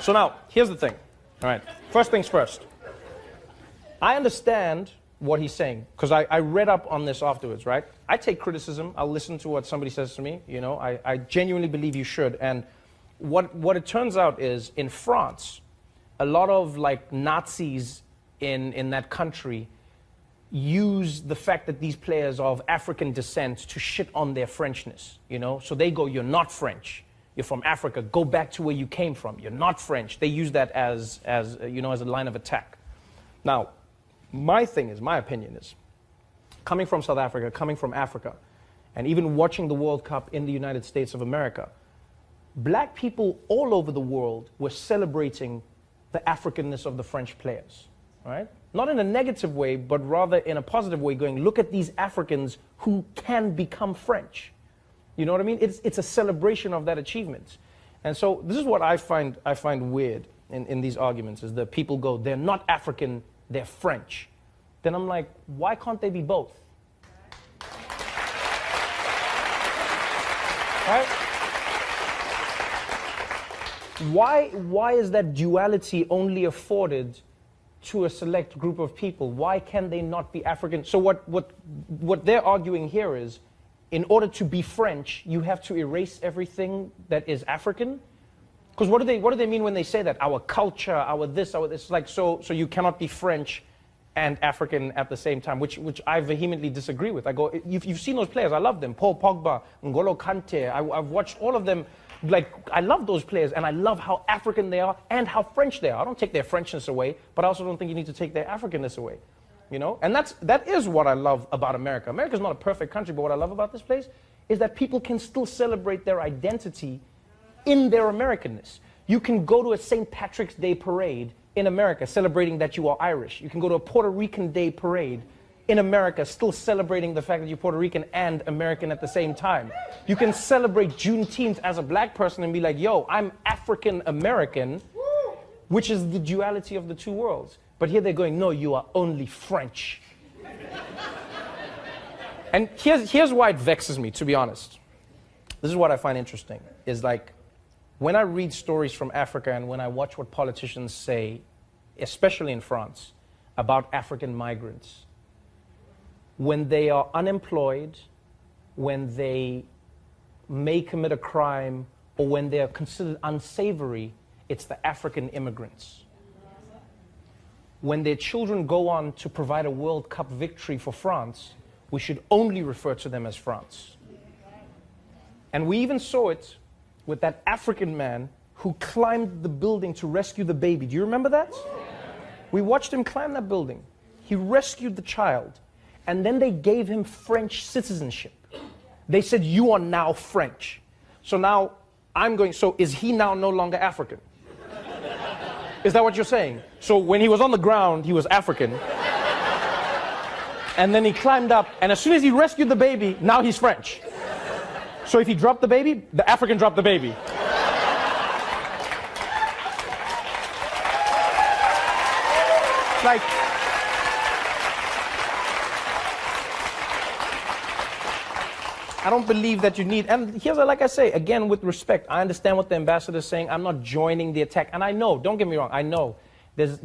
So now, here's the thing. All right, first things first. I understand what he's saying, because I read up on this afterwards, right? I take criticism. I'll listen to what somebody says to me. You know, I genuinely believe you should. And what it turns out is, in France, a lot of like Nazis in that country use the fact that these players are of African descent to shit on their Frenchness, you know? So they go, you're not French. You're from Africa. Go back to where you came from. You're not French. They use that as you know, as a line of attack. Now, my opinion is, coming from South Africa, coming from Africa, and even watching the World Cup in the United States of America, black people all over the world were celebrating the Africanness of the French players, right? Not in a negative way, but rather in a positive way, going, look at these Africans who can become French. You know what I mean? It's a celebration of that achievement. And so this is what I find weird in these arguments, is that people go, they're not African, they're French. Then I'm like, why can't they be both? Right? Why is that duality only afforded to a select group of people? Why can they not be African? So what they're arguing here is, in order to be French, you have to erase everything that is African? Because what do they mean when they say that? Our culture, our this, like, so you cannot be French and African at the same time, which I vehemently disagree with. I go, you've seen those players, I love them. Paul Pogba, N'Golo Kante, I've watched all of them. Like, I love those players, and I love how African they are and how French they are. I don't take their Frenchness away, but I also don't think you need to take their Africanness away. You know, and that is what I love about America. America's not a perfect country, but what I love about this place is that people can still celebrate their identity in their Americanness. You can go to a St. Patrick's Day parade in America celebrating that you are Irish. You can go to a Puerto Rican Day parade in America still celebrating the fact that you're Puerto Rican and American at the same time. You can celebrate Juneteenth as a black person and be like, yo, I'm African American, which is the duality of the two worlds. But here they're going, no, you are only French. And here's why it vexes me, to be honest. This is what I find interesting, is like, when I read stories from Africa and when I watch what politicians say, especially in France, about African migrants, when they are unemployed, when they may commit a crime, or when they are considered unsavory, it's the African immigrants. When their children go on to provide a World Cup victory for France, we should only refer to them as France. And we even saw it with that African man who climbed the building to rescue the baby. Do you remember that? We watched him climb that building. He rescued the child, and then they gave him French citizenship. They said, you are now French. So now I'm going, so is he now no longer African? Is that what you're saying? So when he was on the ground, he was African. And then he climbed up, and as soon as he rescued the baby, now he's French. So if he dropped the baby, the African dropped the baby. Like, I don't believe that you need, and here's, like I say, again, with respect, I understand what the ambassador is saying. I'm not joining the attack. And I know, don't get me wrong, I know. There's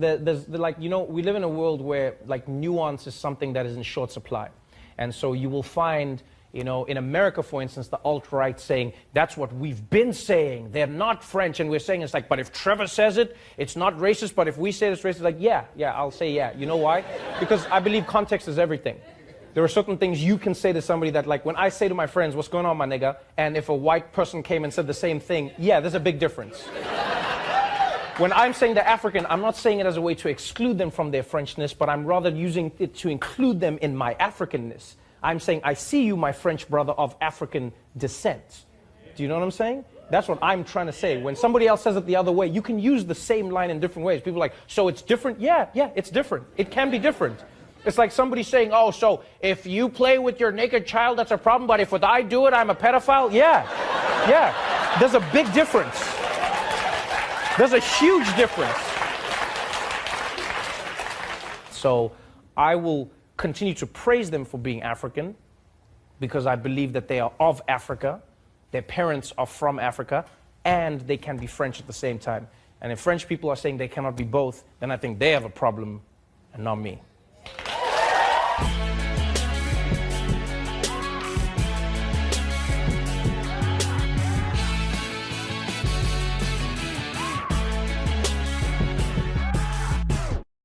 like, you know, we live in a world where, like, nuance is something that is in short supply. And so you will find, you know, in America, for instance, the alt-right saying, that's what we've been saying. They're not French. And we're saying, it's like, but if Trevor says it, it's not racist. But if we say it's racist, like, yeah, I'll say yeah. You know why? Because I believe context is everything. There are certain things you can say to somebody that, like, when I say to my friends, what's going on, my nigga? And if a white person came and said the same thing, yeah, there's a big difference. When I'm saying they're African, I'm not saying it as a way to exclude them from their Frenchness, but I'm rather using it to include them in my Africanness. I'm saying, I see you, my French brother of African descent. Do you know what I'm saying? That's what I'm trying to say. When somebody else says it the other way, you can use the same line in different ways. People are like, so it's different? Yeah, it's different. It can be different. It's like somebody saying, oh, so if you play with your naked child, that's a problem, but if I do it, I'm a pedophile? Yeah. There's a big difference. There's a huge difference. So I will continue to praise them for being African, because I believe that they are of Africa, their parents are from Africa, and they can be French at the same time. And if French people are saying they cannot be both, then I think they have a problem and not me.